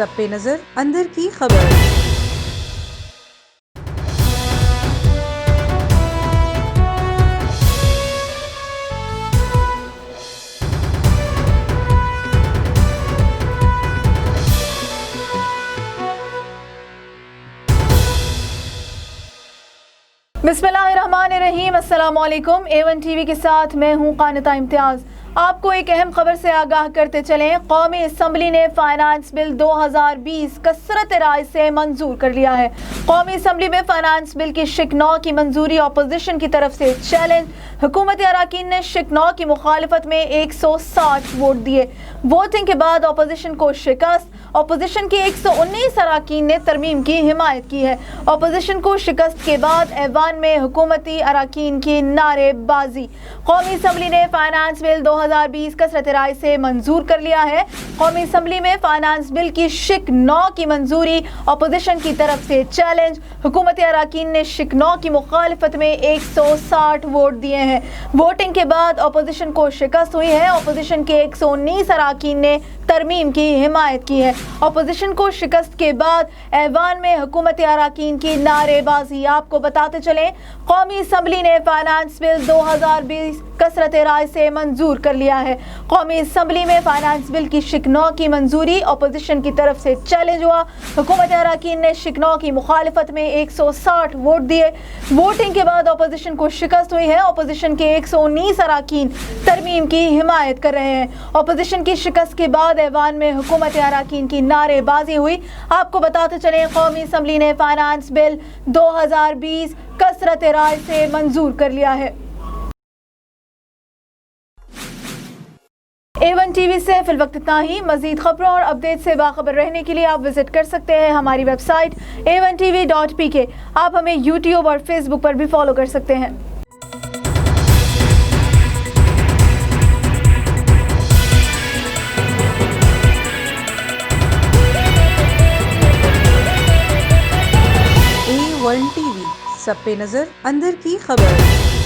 सब पे नजर अंदर की खबर। बिस्मिल्लाहिर्रहमानिर्रहीम, अस्सलाम वालेकुम। A1 टीवी के साथ मैं हूँ कानिता इम्तियाज़। आपको एक अहम खबर से आगाह करते चलें। कौमी असम्बली ने फाइनेंस बिल 2020 कसरत राय से मंजूर कर लिया है। कौमी असम्बली में फाइनेंस बिल की शिक 9 की मंजूरी अपोजिशन की तरफ से चैलेंज। हुकूमती अराकीन ने शिक 9 की मुखालफत में 160 वोट दिए। वोटिंग के बाद अपोजिशन को शिकस्त। अपोजिशन के 119 अराकीन ने तरमीम की हिमायत की है। अपोजिशन को शिकस्त के बाद ऐवान में हुकूमती अराकीन की नारेबाजी। कौमी असम्बली ने फाइनेंस बिल 2020 कसरत राय से मंजूर कर लिया है। कौमी असम्बली में फाइनेंस बिल की शिक 9 की मंजूरी अपोजिशन की तरफ से चैलेंज। हुकूमती अराकीन ने शिक 9 की मुखालफत में 160 वोट दिए हैं। वोटिंग के बाद अपोजिशन को शिकस्त हुई है। अपोजिशन के 119 अराकीन ने तरमीम की हिमायत की है। अपोजिशन को शिकस्त के बाद ऐवान में हुकूमती अराकीन की नारेबाजी। आपको बताते चलें, कौमी असम्बली ने फाइनेंस बिल 2020 कसरत राय से मंजूर कर लिया है। कौमी असम्बली में फाइनेंस बिल की शिक 9 की मंजूरी अपोजिशन की तरफ से चैलेंज हुआ। हुकूमती अराकीन ने शिक 9 की मुखालफत में 160 वोट दिए। वोटिंग के बाद अपोजिशन को शिकस्त हुई है। अपोजिशन के 119 अराकीन तरमीम की हिमायत कर रहे हैं। अपोजिशन की शिकस्त के बाद ऐवान में हुकूमती अराकीन की नारेबाजी हुई। आपको बताते चलें, कौमी असम्बली ने फाइनेंस बिल 2020 कसरत राय से मंजूर कर लिया है। A1 टीवी से फिल वक्त इतना ही। मजीद खबरों और अपडेट से बाखबर रहने के लिए आप विजिट कर सकते हैं हमारी वेबसाइट a1tv.pk। आप हमें यूट्यूब और फेसबुक पर भी फॉलो कर सकते हैं। A1 टीवी, सब पे नजर अंदर की खबर।